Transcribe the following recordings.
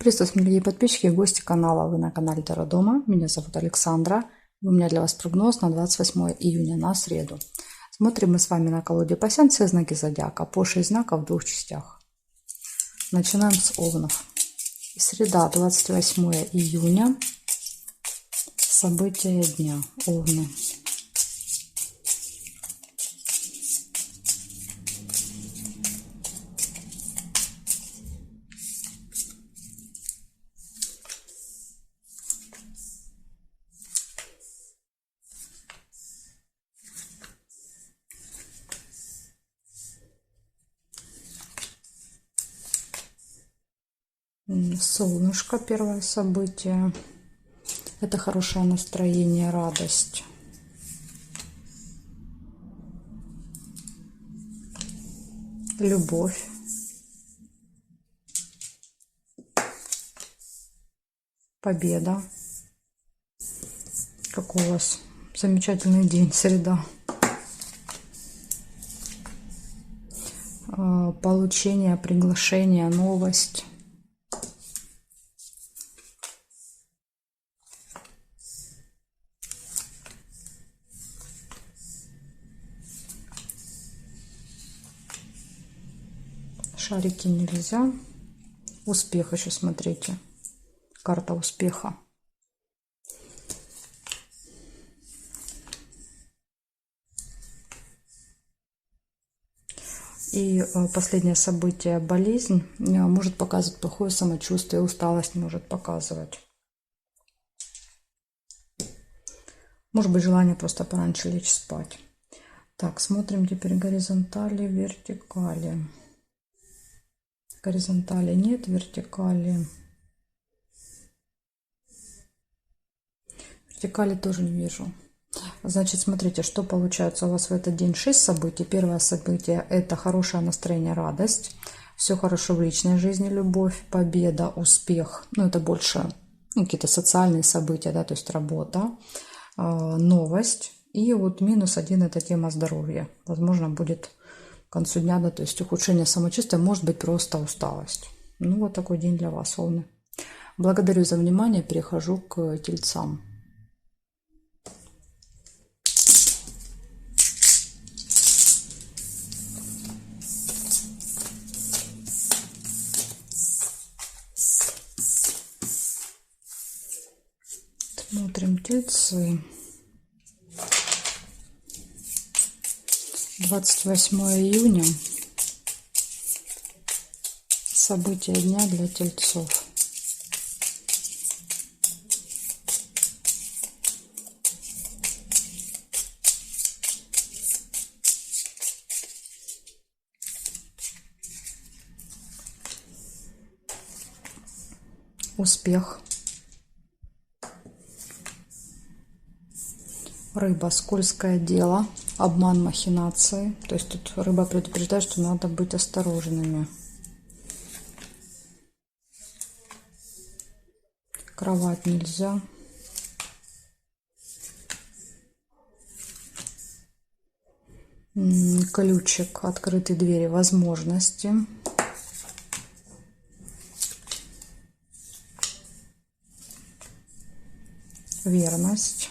Приветствую, дорогие подписчики и гости канала. Вы на канале Таро Дома. Меня зовут Александра. И у меня для вас прогноз на 28 июня, на среду. Смотрим мы с вами на колоде Пасян все знаки зодиака, по 6 знаков в двух частях. Начинаем с Овнов. Среда, 28 июня. События дня. Овны. Солнышко, первое событие. Это хорошее настроение, радость. Любовь. Победа. Какой у вас замечательный день, среда. Получение, приглашение, новость. Шарики нельзя. Успех еще смотрите. Карта успеха. И последнее событие, болезнь, может показывать плохое самочувствие, усталость может показывать. Может быть, желание просто пораньше лечь спать. Так, смотрим теперь горизонтали, вертикали. Горизонтали нет, вертикали. Вертикали тоже не вижу. Значит, смотрите, что получается у вас в этот день. 6 событий. Первое событие – это хорошее настроение, радость. Все хорошо в личной жизни, любовь, победа, успех. Ну, это больше какие-то социальные события, да, то есть работа, новость. И вот -1 – это тема здоровья. Возможно, будет к концу дня, да, то есть ухудшение самочувствия, может быть просто усталость. Ну, вот такой день для вас, Овны. Благодарю за внимание. Перехожу к Тельцам. Смотрим Тельцы. 28 июня. События дня для Тельцов. Успех. Рыба, скользкое дело, обман, махинации. То есть тут рыба предупреждает, что надо быть осторожными. Кровать нельзя. Ключик, открытые двери, возможности. Верность.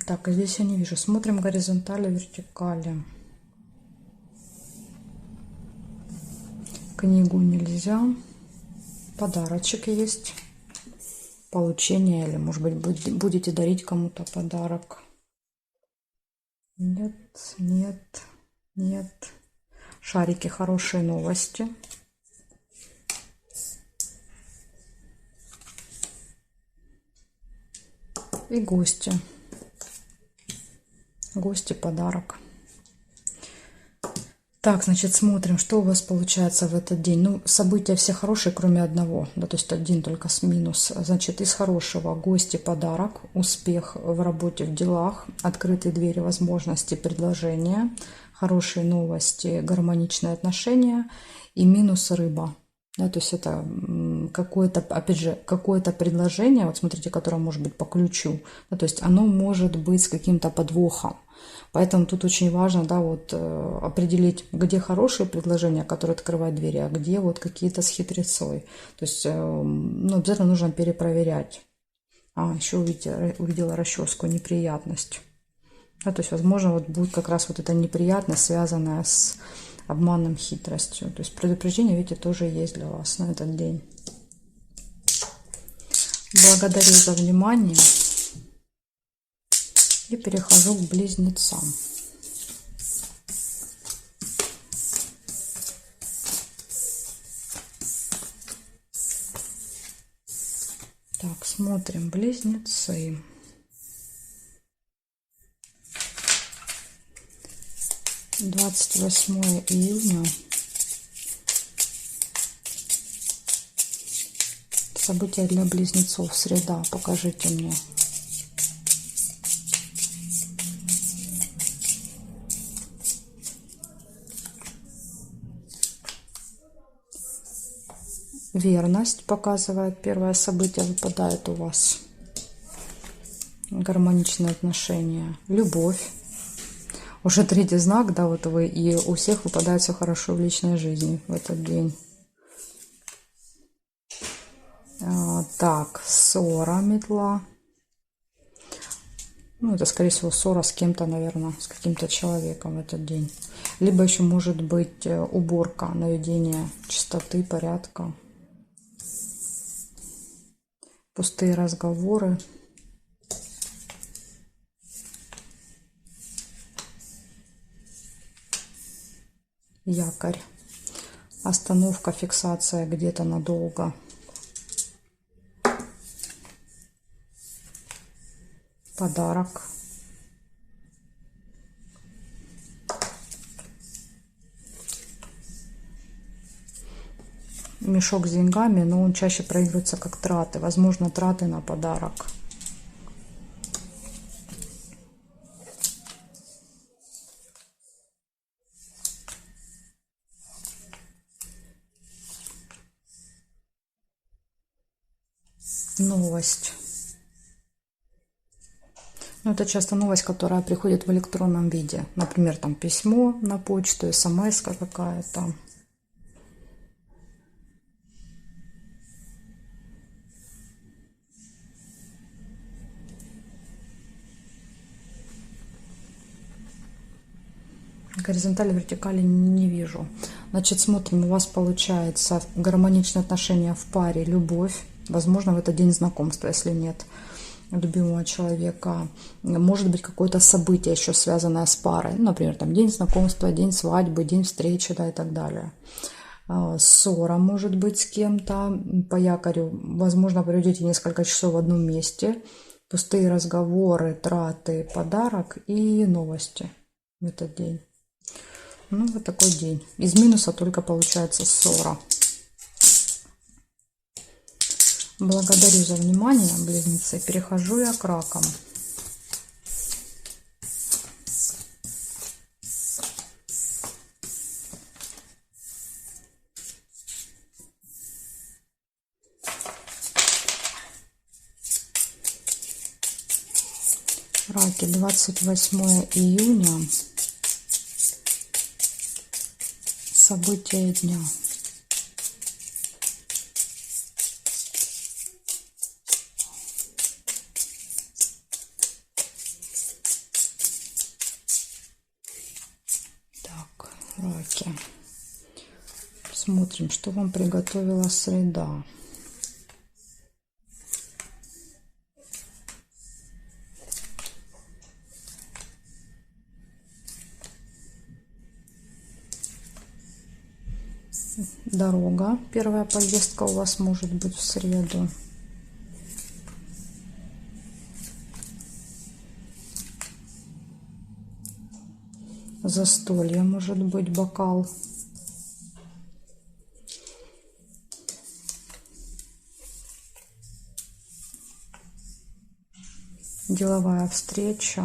Так, а здесь я не вижу. Смотрим горизонтали, вертикали. Книгу нельзя. Подарочек есть. Получение, или, может быть, будете дарить кому-то подарок. Нет, нет, нет. Шарики, хорошие новости. И гости. Гости, подарок. Так, значит, смотрим, что у вас получается в этот день. Ну, события все хорошие, кроме одного, да, то есть один только с минус. Значит, из хорошего: гости, подарок, успех в работе, в делах, открытые двери, возможности, предложения, хорошие новости, гармоничные отношения. И минус — рыба. Да, то есть это какое-то, опять же, какое-то предложение, вот смотрите, которое может быть по ключу, да, то есть оно может быть с каким-то подвохом. Поэтому тут очень важно, да, вот определить, где хорошие предложения, которые открывают двери, а где вот какие-то с хитрецой. То есть, ну, обязательно нужно перепроверять. Еще увидела расческу неприятность. Да, то есть, возможно, вот будет как раз вот эта неприятность, связанная с обманом, хитростью. То есть предупреждение, видите, тоже есть для вас на этот день. Благодарю за внимание. И перехожу к близнецам. Так, смотрим близнецы. Двадцать 28 июня. События для близнецов. Среда. Покажите мне. Верность показывает. Первое событие выпадает у вас. Гармоничные отношения. Любовь. Уже третий знак, да, вот вы, и у всех выпадает все хорошо в личной жизни в этот день. Так, ссора, метла. Ну, это, скорее всего, ссора с кем-то, наверное, с каким-то человеком в этот день. Либо еще может быть уборка, наведение чистоты, порядка. Пустые разговоры. Якорь. Остановка, фиксация где-то надолго. Подарок. Мешок с деньгами, но он чаще проигрывается как траты. Возможно, траты на подарок. Новость. Ну, это часто новость, которая приходит в электронном виде. Например, там письмо на почту, смс-ка какая-то. Горизонтали, вертикали не вижу. Значит, смотрим, у вас получается гармоничные отношения в паре, любовь. Возможно, в этот день знакомства, если нет любимого человека. Может быть, какое-то событие еще связанное с парой. Ну, например, там день знакомства, день свадьбы, день встречи, да, и так далее. Ссора может быть с кем-то по якорю. Возможно, проведете несколько часов в одном месте. Пустые разговоры, траты, подарок и новости в этот день. Ну, вот такой день. Из минуса только получается ссора. Благодарю за внимание, близнецы. Перехожу я к ракам. Раки, 28 июня. События дня. Так, раки. Смотрим, что вам приготовила среда. Дорога. Первая поездка у вас может быть в среду. Застолье, может быть, бокал. Деловая встреча.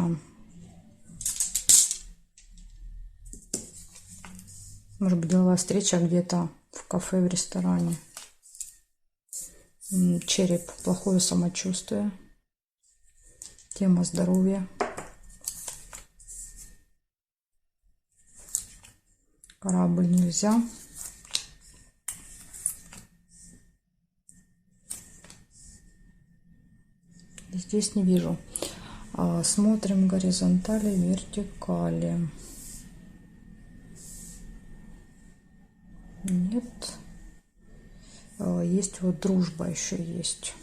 Может быть, деловая встреча где-то в кафе, в ресторане. Череп, плохое самочувствие. Тема здоровья. Корабль нельзя. Здесь не вижу. Смотрим горизонтали, вертикали. Нет. Есть вот дружба еще есть.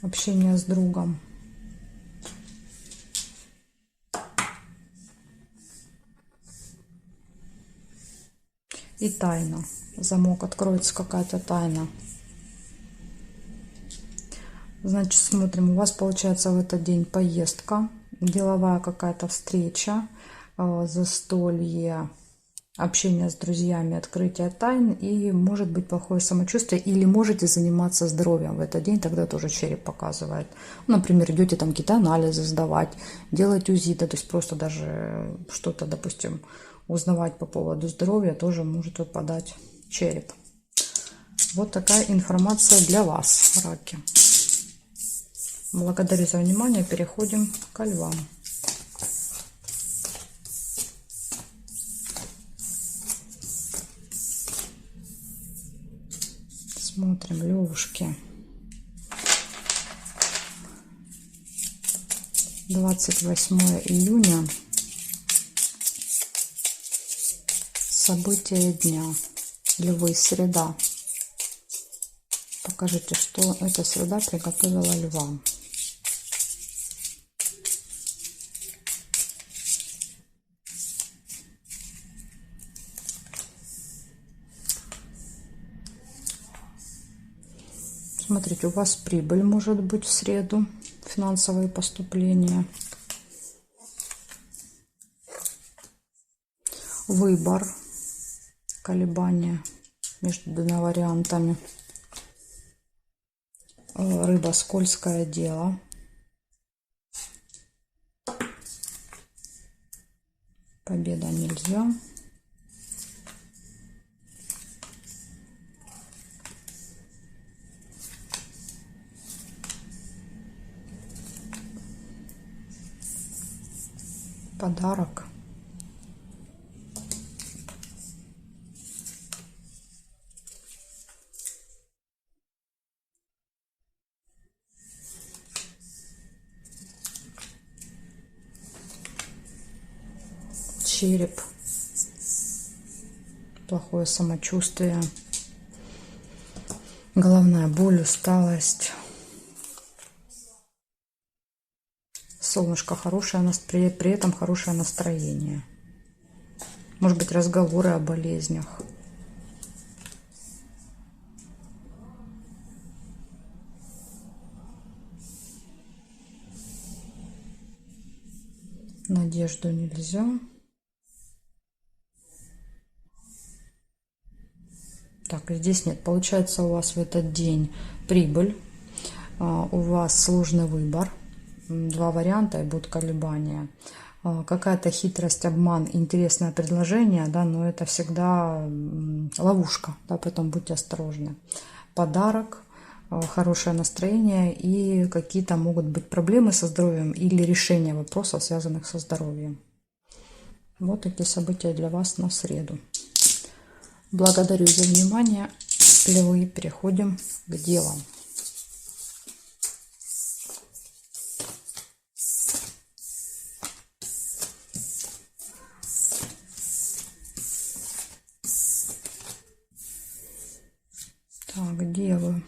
Общение с другом. И тайна. Замок откроется, какая-то тайна. Значит, смотрим. У вас получается в этот день поездка, деловая какая-то встреча, застолье, общение с друзьями, открытие тайн и может быть плохое самочувствие. Или можете заниматься здоровьем в этот день, тогда тоже череп показывает. Например, идете там какие-то анализы сдавать, делать УЗИ, да, то есть просто даже что-то, допустим, узнавать по поводу здоровья, тоже может выпадать череп. Вот такая информация для вас, раки. Благодарю за внимание. Переходим к львам. Смотрим, левушки. 28 июня. События дня. Львы, среда. Покажите, что эта среда приготовила львам. Смотрите, у вас прибыль может быть в среду, финансовые поступления. Выбор, колебания между двумя вариантами. Рыба, скользкое дело. Победа нельзя. Подарок. Череп. Плохое самочувствие. Головная боль, усталость. Солнышко хорошее, при этом хорошее настроение. Может быть, разговоры о болезнях. Надежду нельзя. Так, здесь нет. Получается, у вас в этот день прибыль. У вас сложный выбор. Два варианта и будут колебания. Какая-то хитрость, обман, интересное предложение, да, но это всегда ловушка, да, поэтому будьте осторожны. Подарок, хорошее настроение и какие-то могут быть проблемы со здоровьем или решение вопросов, связанных со здоровьем. Вот такие события для вас на среду. Благодарю за внимание, львы. Переходим к делам. Так, девы.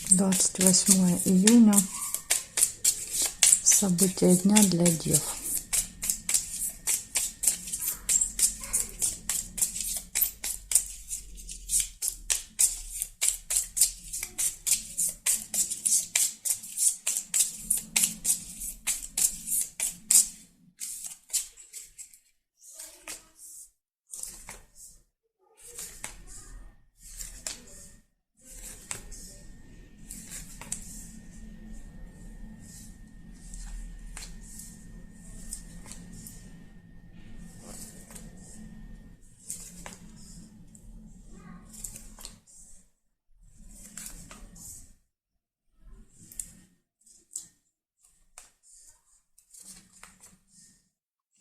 Двадцать 28 июня. События дня для дев.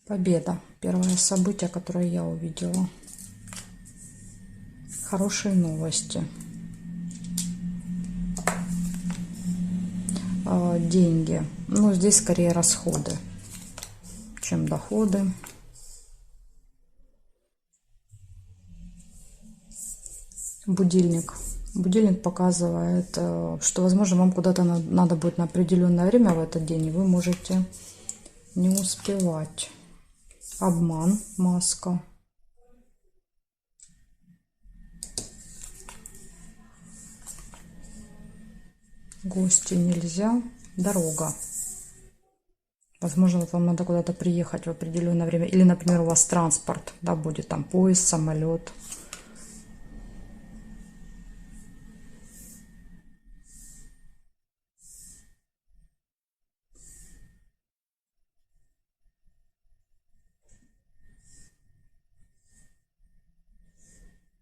Победа. Первое событие, которое я увидела. Хорошие новости. Деньги. Ну, здесь скорее расходы, чем доходы. Будильник. Будильник показывает, что, возможно, вам куда-то надо будет на определенное время в этот день, и вы можете не успевать. Обман, маска. Гости нельзя. Дорога. Возможно, вам надо куда-то приехать в определенное время. Или, например, у вас транспорт, да, будет там поезд, самолет.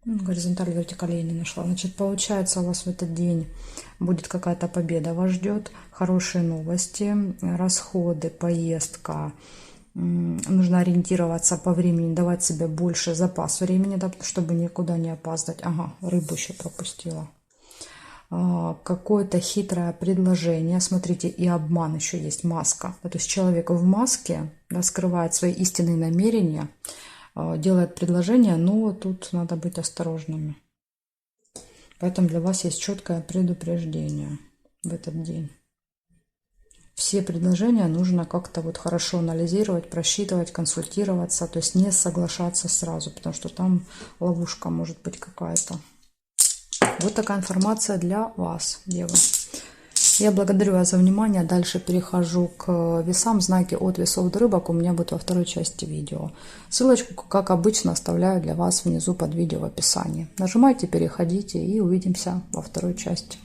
Горизонталь, вертикаль я не нашла. Значит, получается, у вас в этот день будет какая-то победа, вас ждет, хорошие новости, расходы, поездка. Нужно ориентироваться по времени, давать себе больше запас времени, да, чтобы никуда не опаздывать. Ага, рыбу еще пропустила. Какое-то хитрое предложение. Смотрите, и обман еще есть, маска. То есть человек в маске, да, скрывает свои истинные намерения, делает предложение, но тут надо быть осторожными. Поэтому для вас есть четкое предупреждение в этот день. Все предложения нужно как-то вот хорошо анализировать, просчитывать, консультироваться, то есть не соглашаться сразу, потому что там ловушка может быть какая-то. Вот такая информация для вас, девы. Я благодарю вас за внимание. Дальше перехожу к весам. Знаки от весов до рыбок у меня будет во второй части видео. Ссылочку, как обычно, оставляю для вас внизу под видео в описании. Нажимайте, переходите и увидимся во второй части.